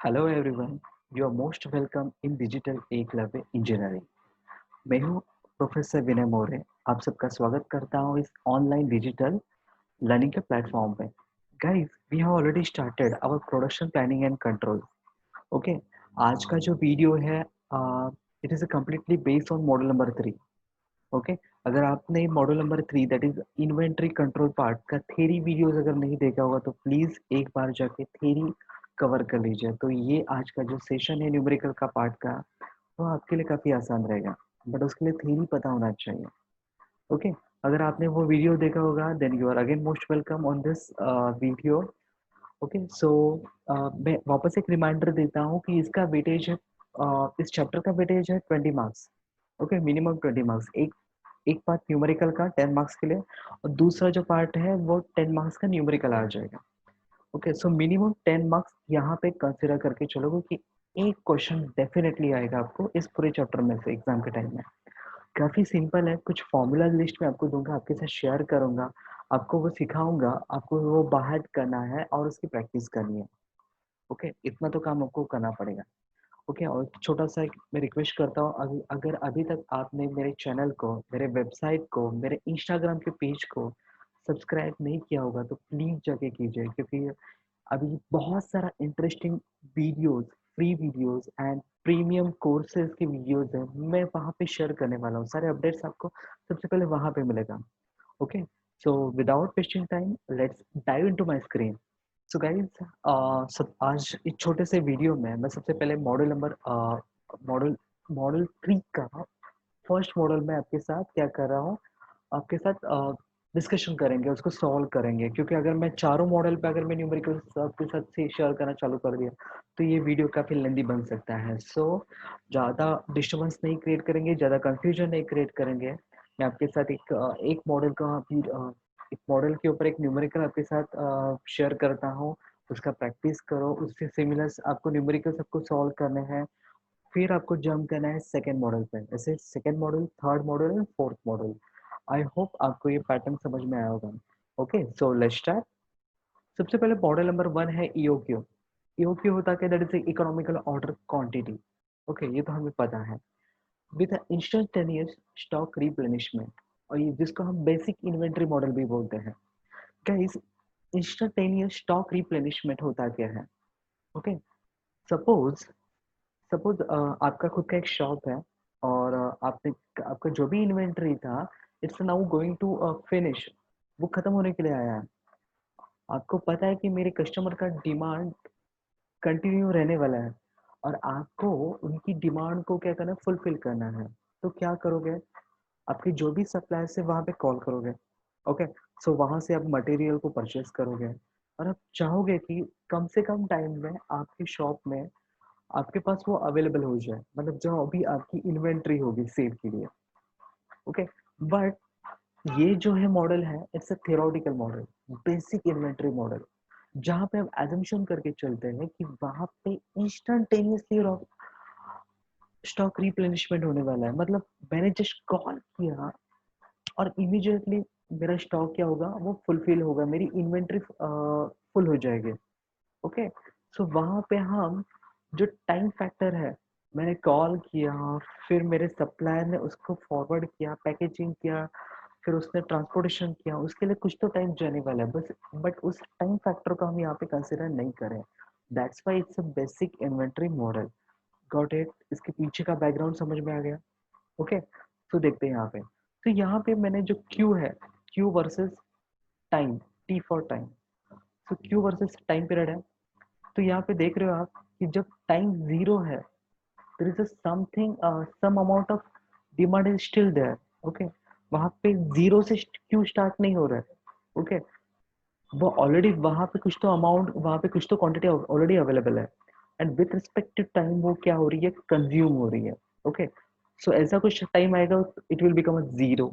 Hello everyone, you are most welcome in digital Eklavya engineering. मैं हूँ professor विनय मोरे। आप सबका स्वागत करता हूँ इस ऑनलाइन डिजिटल लर्निंग के प्लेटफॉर्म पे। Guys, we have already started our production planning and control. Okay, आज का जो वीडियो है it is completely based on model number 3। Okay, अगर आपने model number 3 that is inventory control part का theory videos अगर नहीं देखा होगा तो प्लीज एक बार जाके थ्योरी कवर कर लीजिए। तो ये आज का जो सेशन है न्यूमेरिकल का पार्ट का, वो आपके लिए काफी आसान रहेगा, बट उसके लिए थ्योरी पता होना चाहिए। ओके, अगर आपने वो वीडियो देखा होगा then you are again most welcome on this video. Okay, so मैं वापस एक रिमाइंडर देता हूँ कि इसका वेटेज है, इस चैप्टर का वेटेज है 20 मार्क्स। Okay, minimum 20 marks. एक पार्ट न्यूमेरिकल का 10 मार्क्स के लिए, और दूसरा जो पार्ट है वो 10 मार्क्स का न्यूमेरिकल आ जाएगा। ओके, सो मिनिमम 10 मार्क्स यहाँ पे कंसिडर करके चलोगे कि एक क्वेश्चन डेफिनेटली आएगा आपको इस पूरे चैप्टर में से एग्जाम के टाइम में। काफी सिंपल है, कुछ फॉर्मूला लिस्ट में आपको दूंगा, आपके साथ शेयर करूंगा, आपको वो सिखाऊंगा, आपको वो बाहर करना है और उसकी प्रैक्टिस करनी है। ओके, इतना तो काम आपको करना पड़ेगा। ओके, और छोटा सा एक मैं रिक्वेस्ट करता हूँ, अगर अभी तक आपने मेरे चैनल को, मेरे वेबसाइट को, मेरे इंस्टाग्राम के पेज को सब्सक्राइब नहीं किया होगा तो प्लीज जाके कीजिए, क्योंकि अभी बहुत सारा interesting videos, free videos and premium courses के वीडियोस है, मैं वहाँ पे शेयर करने वाला हूँ। सारे अपडेट्स आपको सबसे पहले वहाँ पे मिलेगा। Okay, so without wasting time let's dive into my screen. So guys, सब आज इस छोटे से वीडियो में मैं सबसे पहले मॉडल मॉडल 3 का फर्स्ट मॉडल में आपके साथ क्या कर रहा हूँ, आपके साथ डिस्कशन करेंगे, उसको सॉल्व करेंगे। क्योंकि अगर मैं चारों मॉडल पे अगर मैं न्यूमेरिकल आपके साथ से शेयर करना चालू कर दिया तो ये वीडियो काफ़ी लेंदी बन सकता है। सो ज़्यादा डिस्टर्बेंस नहीं क्रिएट करेंगे, ज़्यादा कंफ्यूजन नहीं क्रिएट करेंगे। मैं आपके साथ एक मॉडल का एक मॉडल के ऊपर एक न्यूमेरिकल आपके साथ शेयर करता हूँ, उसका प्रैक्टिस करो, उससे सिमिलर आपको न्यूमेरिकल सबको सॉल्व करने हैं। फिर आपको जंप करना है सेकंड मॉडल पे, ऐसे second model, third model and fourth model. I hope आपको ये पैटर्न समझ में आया होगा। Okay, so let's start. सबसे पहले मॉडल नंबर 1 है ईओक्यू। ईओक्यू होता क्या, that is economical order quantity. Okay, ये तो हमें पता है। विद इंस्टेंटेनियस स्टॉक रिप्लेनिशमेंट, और ये जिसको हम बेसिक इन्वेंट्री मॉडल भी बोलते हैं। गाइस, इंस्टेंटेनियस स्टॉक रिप्लेनिशमेंट होता क्या है? ओके, सपोज सपोज आपका खुद का एक शॉप है, और आपने आपका जो भी इन्वेंटरी था it's now going to finish, वो खत्म होने के लिए आया है। आपको पता है कि मेरे कस्टमर का डिमांड कंटिन्यू रहने वाला है, और आपको उनकी डिमांड को क्या करना है, फुलफिल करना है। तो क्या करोगे, आपके जो भी सप्लायर से वहाँ पे कॉल करोगे। ओके, सो वहाँ से आप मटेरियल को परचेज करोगे, और आप चाहोगे कि कम से कम टाइम में आपकी शॉप में आपके पास वो अवेलेबल हो जाए, मतलब जो अभी आपकी इन्वेंट्री होगी सेल के लिए। ओके, बट ये जो है मॉडल है, it's a theoretical model, basic inventory model, जहाँ पे हम एजम्पशन करके चलते हैं कि वहाँ पे इंस्टेंटेनियसली स्टॉक रिप्लेनिशमेंट होने वाला है। मतलब मैंने जस्ट कॉल किया और इमीडिएटली मेरा स्टॉक क्या होगा, वो फुलफिल होगा, मेरी इन्वेंट्री फुल हो जाएगी। ओके, सो वहाँ पे हम जो टाइम फैक्टर है, मैंने कॉल किया, फिर मेरे सप्लायर ने उसको फॉरवर्ड किया, पैकेजिंग किया, फिर उसने ट्रांसपोर्टेशन किया, उसके लिए कुछ तो टाइम जाने वाला है बस। बट उस टाइम फैक्टर को हम यहाँ पे कंसिडर नहीं करें। That's why it's a basic inventory model. Got it? इसके पीछे का बैकग्राउंड समझ में आ गया? ओके, तो देखते हैं यहाँ पे। तो यहाँ पे मैंने जो क्यू है, Q versus time, T for time. तो क्यू वर्सेस टाइम पीरियड है। तो यहाँ पे देख रहे हो आप कि जब टाइम जीरो है, there is something, some amount of demand is still there. Okay, वहां पे जीरो से क्यू स्टार्ट नहीं हो रहा है। ओके, वो ऑलरेडी वहां पे कुछ तो अमाउंट, वहां पे कुछ तो क्वांटिटी ऑलरेडी अवेलेबल है, and with respect to time वो क्या हो रही है, कंज्यूम हो रही है। ओके, सो ऐसा कुछ टाइम आएगा, it will become a zero.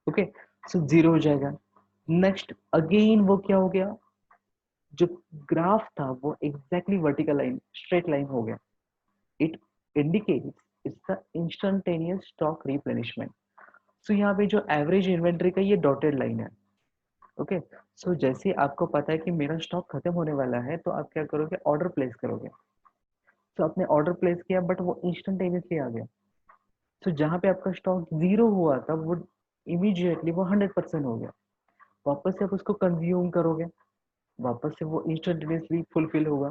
Okay, so zero हो जाएगा। नेक्स्ट अगेन वो क्या हो गया, जो ग्राफ था वो exactly vertical line, straight line हो गया। It indicates it's the instantaneous stock replenishment. So यहाँ पे जो एवरेज इन्वेंट्री का ये डॉटेड लाइन है, ओके, सो जैसे आपको पता है कि मेरा स्टॉक खत्म होने वाला है, तो आप क्या करोगे, ऑर्डर प्लेस करोगे। तो आपने ऑर्डर प्लेस किया बट वो इंस्टेंटेनियसली आ गया। तो जहाँ पे आपका स्टॉक जीरो हुआ था वो इमीडिएटली वो 100% हो गया। वापस से आप उसको कंज्यूम करोगे, वापस से वो इंस्टेंटेनियसली फुलफिल होगा,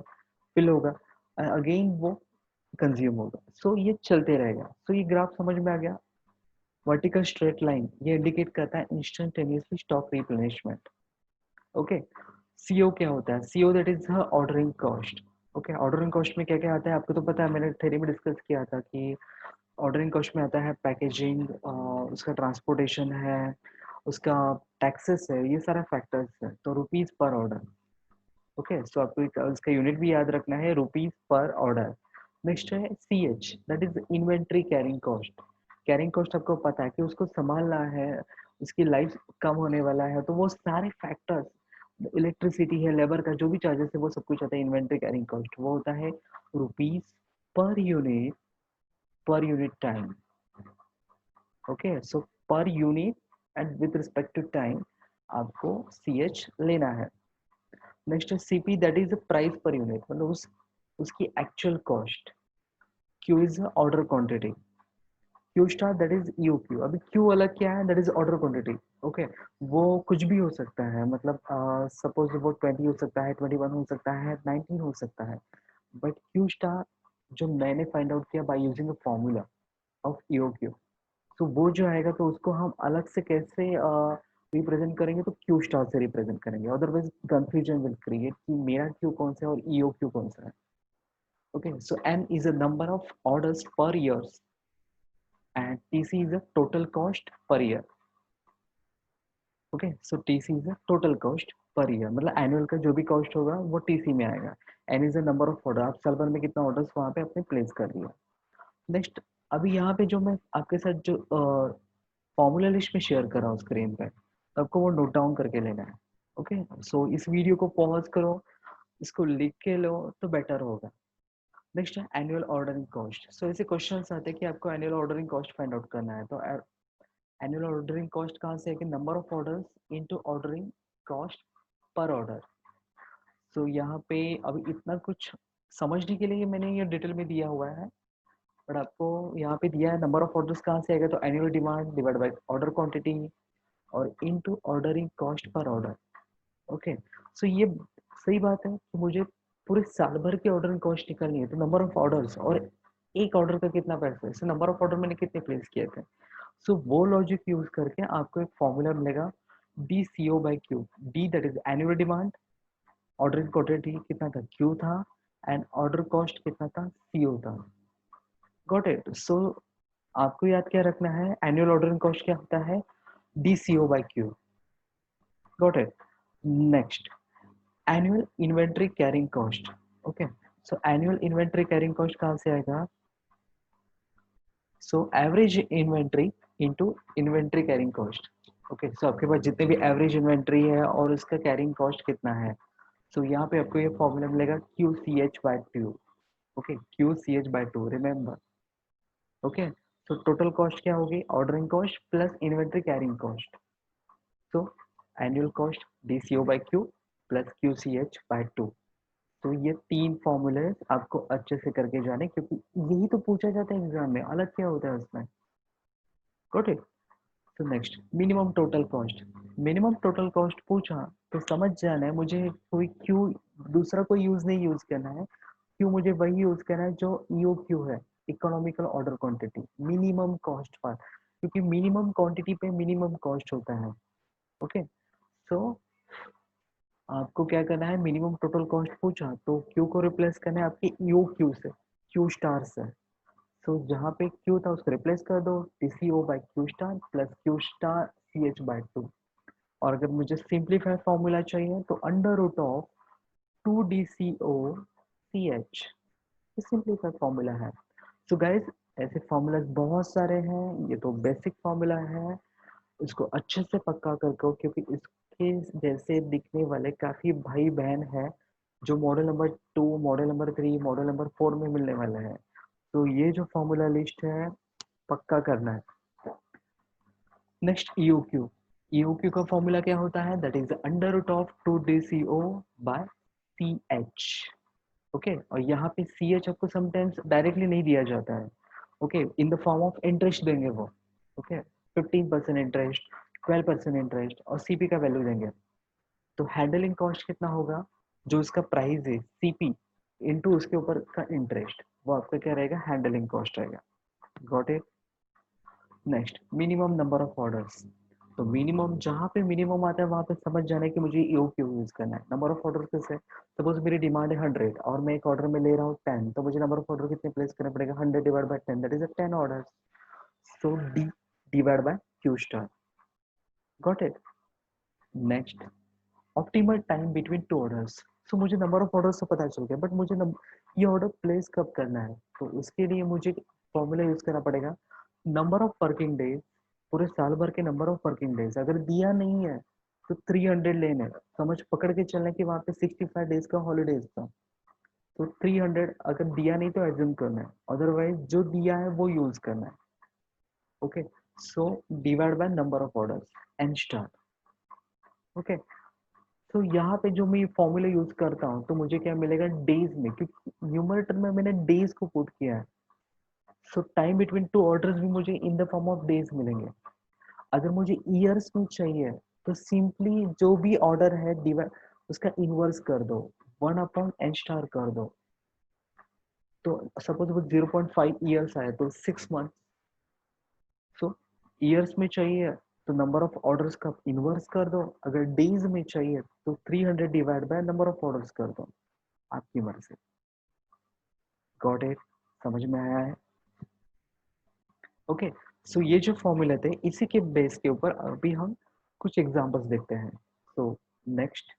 फिल होगा, अगेन वो कंज्यूम होगा। सो ये चलते रहेगा। सो ये ग्राफ समझ में आ गया। वर्टिकल स्ट्रेट लाइन ये इंडिकेट करता है instantaneously stock replenishment. Okay, CO क्या होता है? CO that is ordering cost. Okay, ordering cost में क्या क्या आता है आपको तो पता है, मैंने थ्योरी में डिस्कस किया था कि ऑर्डरिंग कॉस्ट में आता है पैकेजिंग, उसका ट्रांसपोर्टेशन है, उसका टैक्सेस है, ये सारा फैक्टर्स है। तो रुपीज पर ऑर्डर। ओके, सो आपको उसका यूनिट भी याद रखना है, रुपीज पर ऑर्डर। नेक्स्ट है C H, that is inventory carrying cost. Carrying cost आपको पता है कि उसको संभालना है, उसकी लाइफ कम होने वाला है, तो वो सारे फैक्टर्स, इलेक्ट्रिसिटी है, लेबर का जो भी चार्जेस है, वो सब कुछ आता है इन्वेंट्री कैरिंग कॉस्ट। वो होता है rupees per unit time. Okay, so per unit and with respect to time आपको सी एच लेना है। नेक्स्ट है CP, that is price per unit, मतलब उसकी actual cost. Q is order quantity. Q star that is U Q. अभी Q अलग क्या है, that is order quantity. Okay, वो कुछ भी हो सकता है, मतलब सपोज वो 20 हो सकता है, 21 हो सकता है, 19 हो सकता है। बट क्यू स्टार जो मैंने फाइंड आउट किया by using a formula of E O Q, तो वो जो आएगा तो उसको हम अलग से कैसे रिप्रेजेंट करेंगे, तो क्यू स्टार से रिप्रेजेंट करेंगे, अदरवाइज कंफ्यूजन विल क्रिएट कि मेरा क्यू कौन सा है और ईओ क्यू कौन सा है। Okay, so N is a number of orders per years and TC is a total cost per year. Okay, so TC is a total cost per year, मतलब एनुअल का जो भी कॉस्ट होगा वो TC में आएगा। N is a number of order, आप साल भर में कितना ऑर्डर्स वहां पे आपने प्लेस कर दिया। नेक्स्ट, अभी यहाँ पे जो मैं आपके साथ जो फॉर्मूला लिस्ट में शेयर कर रहा हूँ स्क्रीन पे, तो आपको वो नोट डाउन करके लेना है। ओके, सो इस वीडियो को पॉज करो, इसको लिख के लो तो बेटर होगा। नेक्स्ट है एनुअल ऑर्डरिंग कॉस्ट। सो ऐसे क्वेश्चन आते हैं कि आपको annual ordering cost find out करना है। तो एनुअल ऑर्डरिंग कॉस्ट कहाँ से है कि number of orders into ordering cost per order. So यहाँ पे अभी इतना कुछ समझने के लिए मैंने ये डिटेल में दिया हुआ है, बट आपको यहाँ पे दिया है नंबर ऑफ ऑर्डर्स कहाँ से आएगा, तो annual demand divide by order quantity और into ordering cost per order. Okay, so ये सही बात है कि मुझे पूरे साल भर की ऑर्डरिंग कॉस्ट निकालनी है, तो नंबर ऑफ ऑर्डर्स और एक ऑर्डर का कितना पैसा है, नंबर ऑफ ऑर्डर मैंने कितने प्लेस किए थे। सो वो लॉजिक यूज करके आपको एक फॉर्मूला मिलेगा, D C O by Q. D that is annual demand, order quantity कितना था, क्यू था, एंड ऑर्डर कॉस्ट कितना था, सीओ था। Got it. सो आपको याद क्या रखना है, एनुअल ऑर्डरिंग कॉस्ट क्या होता है, D C O by Q. Got it. Next, annual inventory carrying cost. Okay, so annual inventory carrying cost कहाँ से आएगा, so average inventory into inventory carrying cost. Okay, so आपके पास जितने भी एवरेज इन्वेंट्री है और उसका कैरिंग कॉस्ट कितना है, सो यहाँ पे आपको ये फॉर्मूला मिलेगा Q C H by two. Okay, Q C H by two, remember. Okay, तो टोटल कॉस्ट क्या होगी, ordering cost plus inventory carrying cost. तो annual cost D C O by Q plus Q C H by two. तो ये तीन फॉर्मूले आपको अच्छे से करके जाने, क्योंकि यही तो पूछा जाता है एग्जाम में, अलग क्या होता है उसमें। Got it. तो next, minimum total cost. Minimum total cost पूछा तो समझ जाना है मुझे, कोई क्यू दूसरा कोई यूज नहीं यूज करना है, क्यू मुझे वही यूज करना है जो ईओ क्यू है, economical order quantity, minimum cost per, क्योंकि मिनिमम क्वांटिटी पे मिनिमम कॉस्ट होता है। ओके, सो आपको क्या करना है, मिनिमम टोटल कॉस्ट पूछा तो क्यू को रिप्लेस करना है आपके ईओ क्यू से, क्यू स्टार से। सो जहाँ पे क्यू था उसको रिप्लेस कर दो, TCO by Q star plus Q star C H by two. और अगर मुझे सिंप्लीफाई फॉर्मूला चाहिए तो under root of two D C O C H, simplify formula है। सो गाइज, ऐसे फॉर्मूलाज बहुत सारे हैं, ये तो बेसिक फॉर्मूला है, इसको अच्छे से पक्का करके, क्योंकि इसके जैसे दिखने वाले काफी भाई बहन है जो model number 2, model number 3, model number 4 में मिलने वाले हैं। तो ये जो फॉर्मूला लिस्ट है पक्का करना है। Next E O Q. EOQ का फॉर्मूला क्या होता है? That is under root of 2DCO by CH। Okay, और यहाँ पे CH आपको समटाइम्स डायरेक्टली नहीं दिया जाता है। Okay, in the form of interest देंगे वो। ओके, 15% इंटरेस्ट, 12% इंटरेस्ट और CP का वैल्यू देंगे। तो हैंडलिंग कॉस्ट कितना होगा? जो उसका प्राइस है CP इनटू उसके ऊपर का इंटरेस्ट, वो आपका क्या रहेगा? हैंडलिंग कॉस्ट रहेगा। Got it? Next, minimum number of orders. तो मिनिमम, जहाँ पे मिनिमम आता है वहाँ पे समझ जाना है कि मुझे EOQ यूज करना है। नंबर ऑफ ऑर्डर कैसे? सपोज मेरी डिमांड है 100 और मैं एक ऑर्डर में ले रहा हूँ 10, तो मुझे नंबर ऑफ ऑर्डर कितने प्लेस करना पड़ेगा? 100 divide by 10, that is 10 order. So D divide by Q star. Got it? Next, optimal time between two orders. So मुझे नंबर ऑफ ऑर्डर्स तो पता चल गया, बट मुझे ये ऑर्डर प्लेस कब करना है? तो उसके लिए मुझे फॉर्मूला यूज करना पड़ेगा, नंबर ऑफ वर्किंग डेज, पूरे साल भर के नंबर ऑफ वर्किंग डेज। अगर दिया नहीं है तो 300 लेने, समझ पकड़ के चलना कि वहाँ पे 65 डेज का हॉलीडेज था, तो 300 अगर दिया नहीं तो एज्यूम करना है, अदरवाइज जो दिया है वो यूज करना है। Okay, so divide by number of orders N star. Okay, तो यहाँ पे जो मैं फॉर्मूला यूज करता हूँ तो मुझे क्या मिलेगा? डेज में, क्योंकि न्यूमरेटर में मैंने डेज को पुट किया है। सो टाइम बिटवीन टू ऑर्डर्स भी मुझे in the form of days मिलेंगे। अगर मुझे ईयर्स में चाहिए तो सिंपली जो भी ऑर्डर है डिवाइड, उसका इनवर्स कर दो, 1/n* कर दो। तो सपोज वो 0.5 ईयर्स आए तो 6 मंथ। सो ईयर्स में चाहिए तो नंबर ऑफ ऑर्डर्स का इनवर्स कर दो, अगर डेज में चाहिए तो 300 divide by number of orders कर दो, आपकी मर्जी। Got it? समझ में आया है? ओके, सो ये जो फॉर्मूले थे इसी के बेस के ऊपर अभी हम कुछ एग्जांपल्स देखते हैं। So next,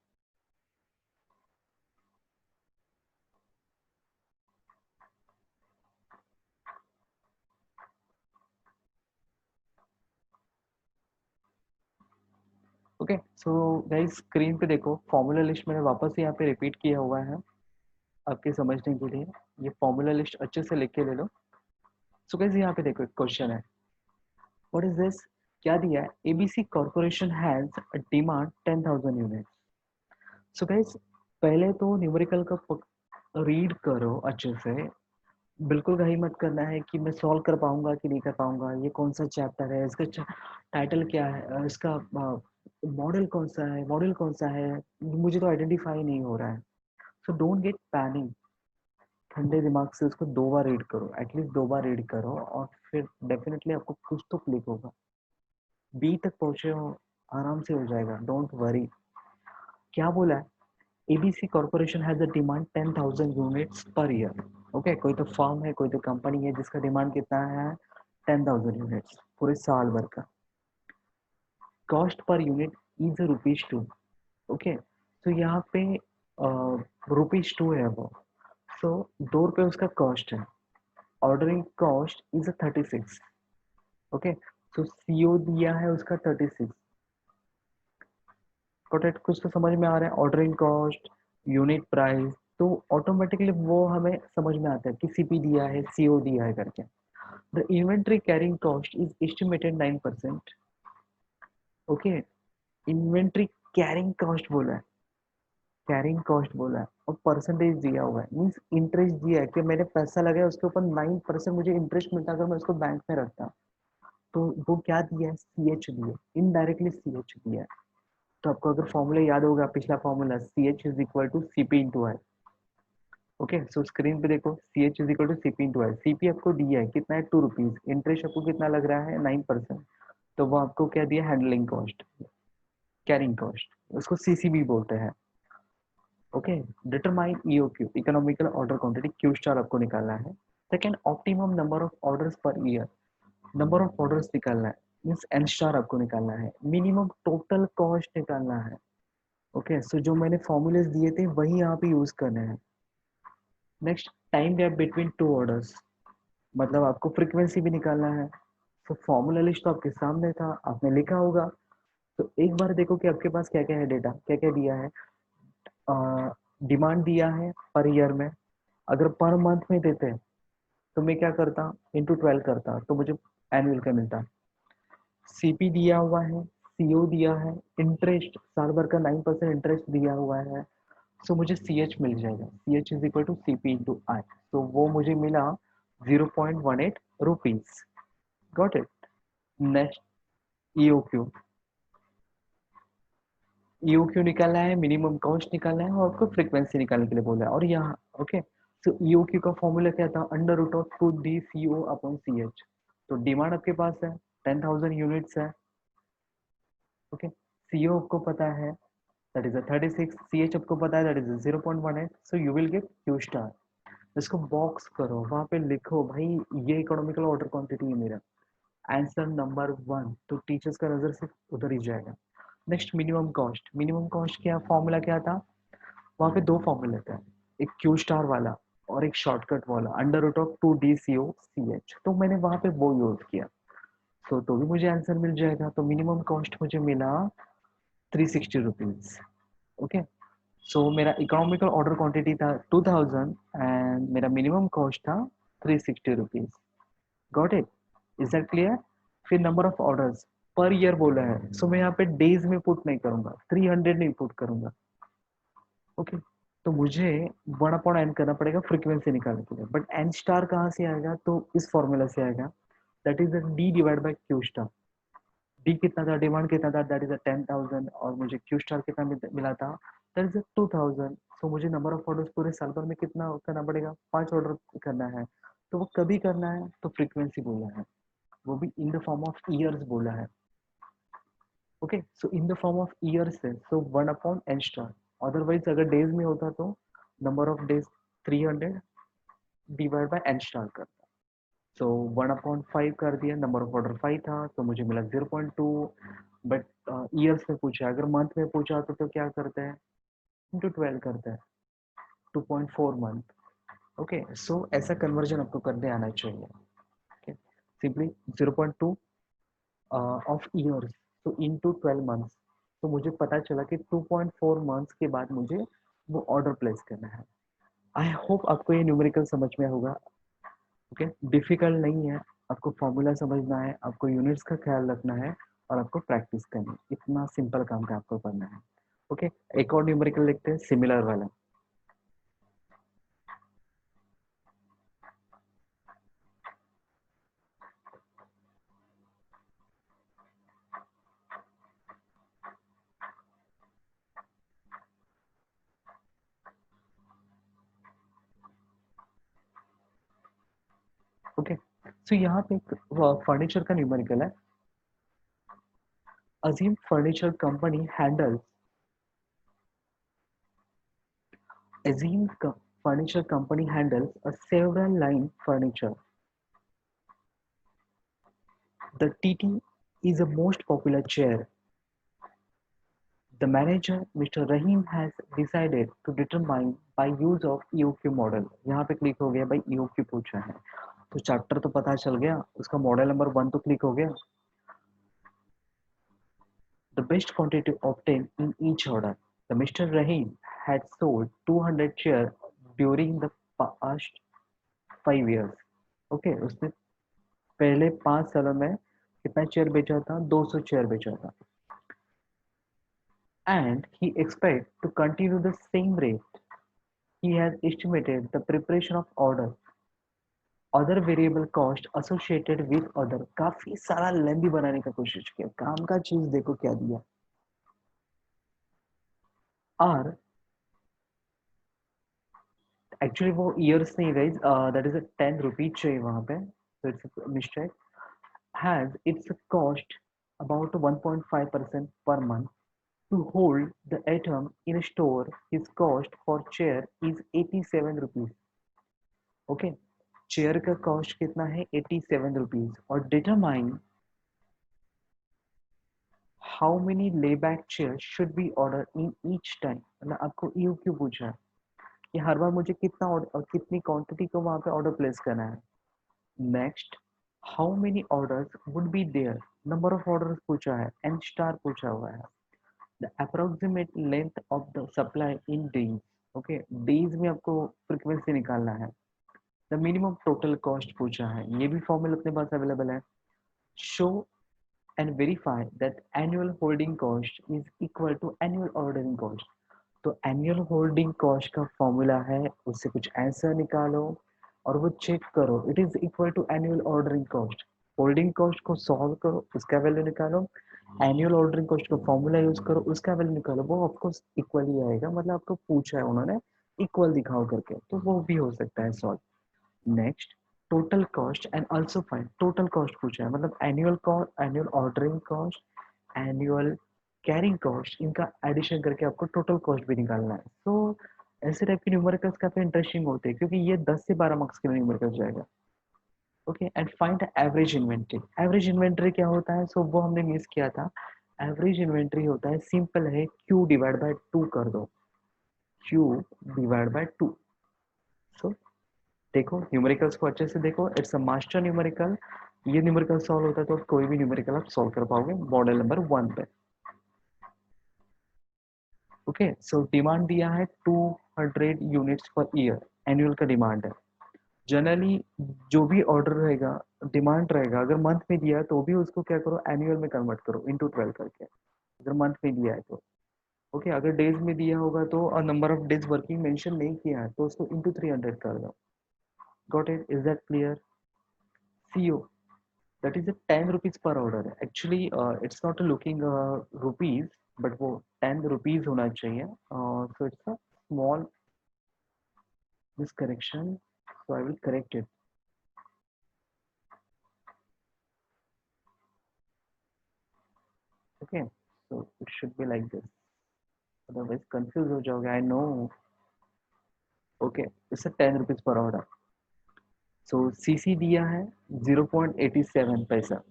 okay, so guys screen पे देखो, फॉर्मूला लिस्ट मैंने वापस यहाँ पे रिपीट किया हुआ है आपके समझने के लिए। ये फॉर्मूला लिस्ट अच्छे से लिख के ले लो। सो गाइस यहाँ पे देखो, एक क्वेश्चन है, व्हाट इज दिस? क्या दिया है? ABC corporation has demand 10,000 unit. So guys, पहले तो न्यूमेरिकल का रीड करो अच्छे से। बिल्कुल वही मत करना है कि मैं सॉल्व कर पाऊंगा कि नहीं कर पाऊंगा, ये कौन सा चैप्टर है, इसका टाइटल क्या है, इसका मॉडल कौन सा है, मॉडल कौन सा है, मुझे तो आइडेंटिफाई नहीं हो रहा है। सो डोंट गेट पैनिक, ठंडे दिमाग से उसको 2 बार रीड करो, एटलीस्ट 2 बार रीड करो, और फिर डेफिनेटली आपको कुछ तो क्लिक होगा। बी तक पहुंचे हो, आराम से हो जाएगा, डोंट वरी। क्या बोला है? ABC corporation has a demand 10,000 units पर ईयर। ओके, कोई तो फर्म है, कोई तो कंपनी है जिसका डिमांड कितना है? 10,000 यूनिट्स पूरे साल भर का। Cost per unit is ₹2। Okay, तो यहाँ पे ₹2 है वो। सो ₹2 उसका कॉस्ट है। Ordering cost is 36। ओके, तो CO दिया है उसका 36। कॉटेट कुछ तो समझ में आ रहा है? ऑर्डरिंग कॉस्ट, यूनिट प्राइस, तो ऑटोमेटिकली वो हमें समझ में आता है कि CP दिया है, CO दिया है करके। The inventory carrying cost is estimated 9%। Okay, inventory carrying cost बोला है, कैरिंग कॉस्ट बोला है, और परसेंटेज दिया हुआ है, मीन्स इंटरेस्ट दिया है कि मैंने पैसा लगाया उसके ऊपर 9% मुझे इंटरेस्ट मिलता अगर मैं उसको बैंक में रखता। तो वो क्या दिया है? CH दिया, इनडायरेक्टली CH दिया है। तो आपको अगर फॉर्मूला याद होगा, पिछला formula, CH is equal to CP into I. Okay, so screen पे देखो, CH is equal to CP into I. CP आपको दिया है कितना है? ₹2। इंटरेस्ट आपको कितना लग रहा है? 9%। तो वो आपको क्या दिया? हैंडलिंग कॉस्ट, कैरिंग कॉस्ट, उसको CCB बोलते हैं। Okay, determine EOQ, economical order quantity, Q star आपको निकालना है। Second, optimum number of orders per year, number of orders निकालना है, मीन्स N स्टार आपको निकालना है। मिनिमम टोटल कॉस्ट निकालना है। ओके, सो जो मैंने फॉर्मूलेस दिए थे वही यहाँ पे यूज करने हैं। Next, time gap between two orders, मतलब आपको फ्रीक्वेंसी भी निकालना है। तो फॉर्मूला लिस्ट तो आपके सामने था, आपने लिखा होगा। तो एक बार देखो कि आपके पास क्या क्या है, डेटा क्या क्या दिया है। डिमांड दिया है पर ईयर में, अगर पर मंथ में देते तो मैं क्या करता? इंटू 12 करता तो मुझे एनुअल का मिलता। CP दिया हुआ है, CO दिया है, इंटरेस्ट साल भर का 9% इंटरेस्ट दिया हुआ है, सो मुझे CH मिल जाएगा, CH is equal to CP into I, तो वो मुझे मिला 0.18 rupees. Got it. Next EOQ, EOQ निकालना है, मिनिमम कॉस्ट निकालना है और आपको फ्रीक्वेंसी निकालने के लिए बोला है। और यहाँ ओके, सो EOQ का फॉर्मूला क्या था, under root of 2D CO upon CH। तो डिमांड आपके पास है 10,000 यूनिट्स है, ओके। CO आपको पता है दैट इज 36, CH आपको पता है that is 0.18, so you will get Q star. इसको बॉक्स करो, वहां पे लिखो भाई ये इकोनॉमिकल ऑर्डर क्वांटिटी है मेरा, आंसर नंबर 1, तो टीचर्स का नजर सिर्फ उधर ही जाएगा। Next minimum cost, minimum cost क्या फॉर्मूला क्या था, वहाँ पे दो फॉर्मूले थे, एक क्यू स्टार वाला और एक शॉर्टकट वाला, under root of 2DCO CH, तो मैंने वहाँ पे वो यूज किया, तो भी मुझे आंसर मिल जाएगा। तो मिनिमम कॉस्ट मुझे मिला 360 रुपीज, ओके। सो मेरा इकोनॉमिकल ऑर्डर क्वांटिटी था 2000 एंड मेरा मिनिमम कॉस्ट था 360 rupees. Got it, is that clear. फिर number of orders per year बोला है, सो मैं यहाँ पे डेज में पुट नहीं करूंगा, 300 नहीं पुट करूंगा, ओके। तो मुझे 1/n करना पड़ेगा फ्रीक्वेंसी निकालने के लिए, बट n स्टार कहाँ से आएगा, तो इस फॉर्मूला से आएगा, that is D divide by Q star. D कितना था, डिमांड कितना था, दैट इज 10,000, और मुझे Q स्टार कितना मिला था, दैट इज 2000। सो मुझे नंबर ऑफ ऑर्डर्स पूरे साल भर में कितना करना पड़ेगा, 5 ऑर्डर करना है, तो वो कभी करना है, तो फ्रीक्वेंसी बोला है, वो भी in the form of years बोला है, okay. So in the form of years है, सो 1/n स्टार। अदरवाइज अगर डेज में होता तो number of days 300 divide by n star करता, सो 1/5 कर दिया, नंबर ऑफ ऑर्डर 5 था तो मुझे मिला 0.2। बट ईयर्स में पूछा, अगर मंथ में पूछा तो क्या करते हैं, इंटू 12 करते हैं, 2.4 मंथ, ओके। सो ऐसा कन्वर्जन आपको करने आना चाहिए, ओके। सिंपली 0.2 ऑफ ईयर्स, तो इनटू 12 मंथ्स, तो मुझे पता चला कि 2.4 मंथ्स के बाद मुझे वो ऑर्डर प्लेस करना है। आई होप आपको ये न्यूमेरिकल समझ में होगा, ओके। डिफिकल्ट नहीं है, आपको फॉर्मूला समझना है, आपको यूनिट्स का ख्याल रखना है और आपको प्रैक्टिस करनी है, इतना सिंपल काम का आपको करना है, ओके। एक और न्यूमेरिकल लिखते हैं, सिमिलर वाला। ओके, सो यहाँ पे एक फर्नीचर का न्यूमेरिकल है। Azim furniture company handles Azim Furniture Company handles a several line furniture. The TT is a most popular chair. The manager, Mr. Rahim, has decided to determine by use of EOQ model. यहाँ पे click हो गया भाई, EOQ पूछा है, तो chapter तो पता चल गया, उसका मॉडल नंबर 1 तो क्लिक हो गया। The best quantity obtained in each order. The Mr. Rahim had sold 200 chairs during the past 5 years. Okay, उसने पहले 5 सालों में कितना चेयर बेचा था, 200 चेयर बेचा था, and he expects to continue the same rate. He has estimated the preparation of order, other variable cost associated with other। काफी सारा लेंदी बनाने का कोशिश किया, काम का चीज देखो क्या दिया, और एक्चुअली वो ईयर्स नहीं गाइज, दैट इज 10 रुपीज चाहिए वहां पे, so it's a mistake, has its cost about 1.5% per month. To hold the item in a store, his cost for chair is 87 rupees. Okay, chair का cost कितना है, 87 rupees। और determine how many layback chairs should be ordered in each time। मतलब आपको EOQ पूछा है कि हर बार मुझे कितना और कितनी क्वांटिटी को वहां पे ऑर्डर प्लेस करना है। Next, how many orders would be there, number of orders पूछा है, n स्टार पूछा हुआ है, the approximate length of the supply in days, okay, days में आपको फ्रीक्वेंसी निकालना है। the minimum total cost पूछा है, ये भी फॉर्मूला अपने पास अवेलेबल है। show and verify that annual holding cost is equal to annual ordering cost. तो एनुअल होल्डिंग कॉस्ट का फॉर्मूला है, उससे कुछ आंसर निकालो और वो चेक करो, it is equal to annual ordering cost. Holding cost को सॉल्व करो, उसका वैल्यू निकालो, एनुअल ऑर्डरिंग कॉस्ट का फॉर्मूला यूज करो, उसका वैल्यू निकालो, वो ऑफकोर्स इक्वल ही आएगा। मतलब आपको पूछा है उन्होंने इक्वल दिखाओ करके, तो वो भी हो सकता है solve. Next, total cost and also find, total cost पूछा है, मतलब annual cost, annual ordering cost, annual carrying cost, इनका एडिशन करके आपको टोटल कॉस्ट भी निकालना है। तो ऐसे टाइप के न्यूमेरिकल्स काफी इंटरेस्टिंग होते हैं, क्योंकि ये 10 से 12 मार्क्स के लिए न्यूमेरिकल जाएगा। Okay, and find average inventory. Average inventory क्या होता है? सो वो हमने मिस किया था। एवरेज इन्वेंट्री होता है, सिंपल है, क्यू डिवाइड बाय 2 कर दो, क्यू डिवाइड बाय 2। सो देखो न्यूमेरिकल्स को अच्छे से देखो, इट्स अ मास्टर न्यूमेरिकल। ये न्यूमेरिकल सॉल्व होता है तो कोई भी न्यूमेरिकल आप सॉल्व कर पाओगे मॉडल नंबर 1 पे। ओके, सो डिमांड दिया है 200 यूनिट्स पर ईयर, एनुअल का डिमांड है। जनरली जो भी ऑर्डर रहेगा, डिमांड रहेगा, अगर मंथ में दिया है तो भी उसको क्या करो, एनुअल में कन्वर्ट करो इनटू 12 करके, अगर मंथ में दिया है तो। ओके, अगर डेज में दिया होगा तो number of days working mention नहीं किया है तो उसको इनटू 300 कर दो। Got it? Is that clear? CO, that is 10 rupees per order है। Actually it's not looking rupees, but वो 10 रुपीज होना चाहिए। So it's a small miss correction, so I will correct it. Okay, so it should be like this, otherwise confuse हो जाओगे, I know. Okay, it's 10 rupees per order. So CC दिया है 0.87 पैसा।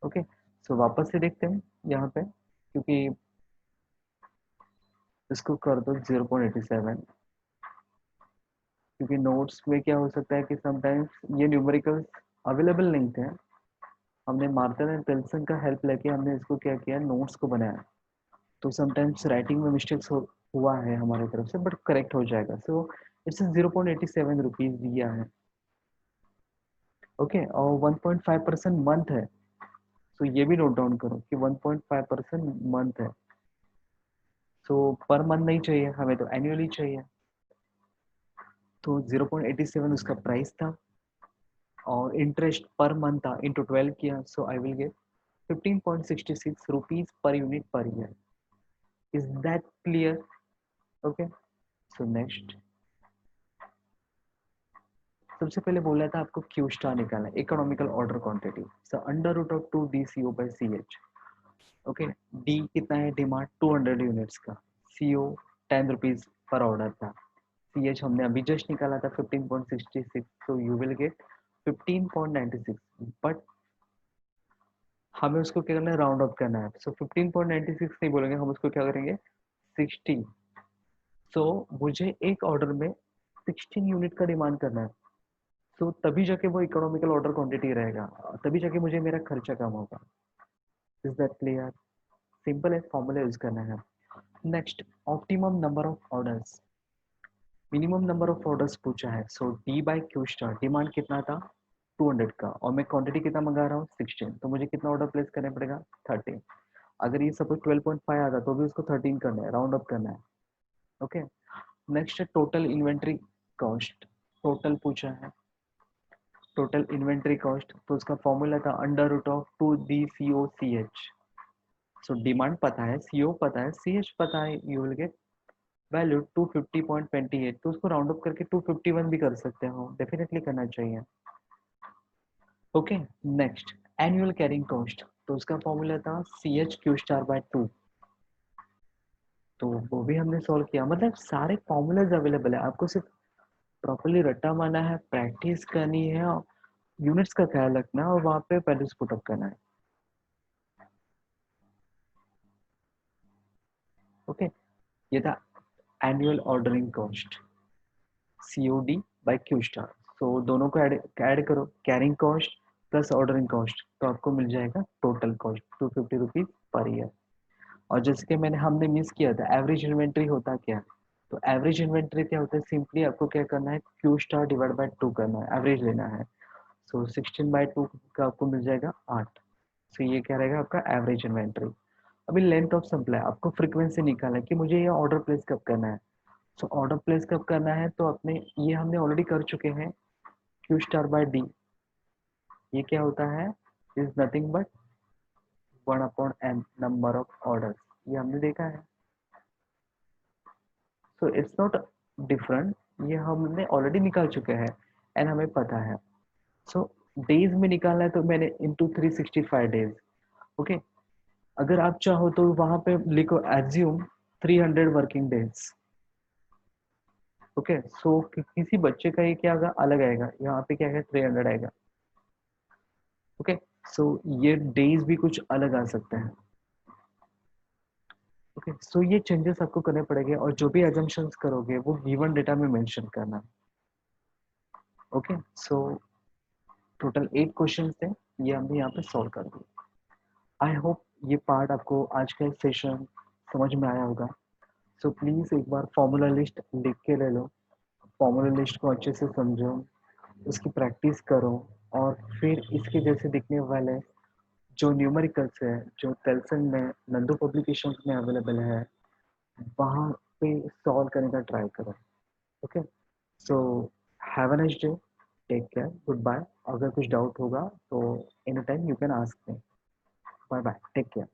Okay, सो वापस से देखते हैं यहाँ पे, क्योंकि इसको कर दो 0.87, क्योंकि नोट्स में क्या हो सकता है कि समटाइम्स ये न्यूमेरिकल्स अवेलेबल नहीं थे। हमने मार्कर एंड पेंसिल का हेल्प लेके हमने इसको क्या किया, नोट्स को बनाया। तो समटाइम्स राइटिंग में मिस्टेक्स हुआ है हमारी तरफ से, बट करेक्ट हो जाएगा। सो इट्स 0.87 रुपीज दिया है। ओके, और 1.5% मंथ है, तो ये भी नोट डाउन करो कि 1.5% मंथ है। सो पर मंथ नहीं चाहिए हमें, तो एनुअली चाहिए। तो 0.87 उसका प्राइस था, और इंटरेस्ट पर मंथ था, इंटू 12 किया, so I will get 15.66 rupees per unit per year. Is that clear? Okay, so next, सबसे पहले बोला था आपको क्यू स्टार निकालना है, economical order quantity. So under root of 2 D C O by C H. Okay, D कितना है, demand 200 units का, सी ओ 10 रुपीज पर ऑर्डर था, सी एच हमने अभी जस्ट निकाला था 15.66, तो यू विल गेट 15.96। बट हमें उसको क्या करना है, राउंड अप करना है। सो 15.96 नहीं बोलेंगे, हम उसको क्या करेंगे, 16। सो मुझे एक ऑर्डर में 16 यूनिट का डिमांड करना है, तो तभी जाके वो इकोनॉमिकल ऑर्डर क्वांटिटी रहेगा, तभी जाके मुझे मेरा खर्चा कम होगा। Is that clear? सिंपल है, फॉर्मूला यूज करना है। Next, optimum number of orders, minimum number of orders पूछा है। So D by Q star, demand कितना था 200 का, और मैं क्वांटिटी कितना मंगा रहा हूँ 16, तो मुझे कितना ऑर्डर प्लेस करना पड़ेगा 13। अगर ये सपोज 12.5 आता तो भी उसको 13 करना है, राउंड अप करना है। ओके, नेक्स्ट है टोटल इन्वेंट्री कॉस्ट, टोटल पूछा है, टोटल इन्वेंट्री कॉस्ट, तो उसका फॉर्मूला था under root of 2 D C O C H. So demand पता है, सी ओ पता है, सी एच पता है, यू विल गेट वैल्यू 250.28। तो उसको राउंड अप करके 251 भी कर सकते हो, डेफिनेटली करना चाहिए। Okay, next, annual carrying cost, तो उसका फॉर्मूला था C H Q star by 2, तो वो भी हमने सॉल्व किया। मतलब सारे फॉर्मूलाज अवेलेबल है, आपको सिर्फ प्रॉपरली रट्टा मारना है, प्रैक्टिस करनी है, और यूनिट्स का ख्याल रखना है, और वहाँ पे वैल्यूज पुटअप करना है। ओके, ये था annual ordering cost, COD by Q star. So दोनों को ऐड करो, carrying cost plus ordering cost, तो आपको मिल जाएगा total cost 250 rupees per year. और जैसे कि हमने मिस किया था, एवरेज इन्वेंट्री होता क्या है, तो एवरेज इन्वेंट्री क्या होता है, सिंपली आपको क्या करना है, क्यू स्टार डिवाइड बाय 2 करना है, एवरेज लेना है। सो 16/2 का आपको मिल जाएगा 8। सो ये क्या रहेगा आपका एवरेज इन्वेंट्री। अभी लेंथ ऑफ सप्लाई, आपको फ्रीक्वेंसी निकालना है कि मुझे ये ऑर्डर प्लेस कब करना है। सो ऑर्डर प्लेस कब करना है, तो अपने ये हमने ऑलरेडी कर चुके हैं, क्यू स्टार बाय डी। ये क्या होता है, is nothing but 1/n number of orders, ये हमने देखा है। सो इट्स नॉट डिफरेंट, ये हमने ऑलरेडी निकाल चुके हैं एंड हमें पता है। सो डेज में निकालना है तो मैंने इंटू 365 डेज। ओके, अगर आप चाहो तो वहां पे लिखो एज्यूम 300 वर्किंग डेज। ओके, सो किसी बच्चे का ये क्या आएगा, अलग आएगा, यहाँ पे क्या है 300 आएगा। ओके, सो ये डेज भी कुछ अलग आ सकते हैं। ओके, सो ये चेंजेस आपको करने पड़ेंगे और जो भी एजम्पशंस करोगे वो गिवन डेटा में मेंशन करना। ओके, सो टोटल 8 क्वेश्चन थे, ये हमने यहाँ पे सॉल्व कर दिए। आई होप ये पार्ट आपको आज का सेशन समझ में आया होगा। सो प्लीज एक बार फॉर्मूला लिस्ट लिख के ले लो, फॉर्मूला लिस्ट को अच्छे से समझो, उसकी प्रैक्टिस करो, और फिर इसके जैसे दिखने वाले जो न्यूमेरिकल्स है जो टेल्सन में नंदू पब्लिकेशंस में अवेलेबल है वहाँ पे सॉल्व करने का ट्राई करो। Okay, so have a nice day, take care, good bye. अगर कुछ डाउट होगा तो any time you can ask me. Bye bye, take care.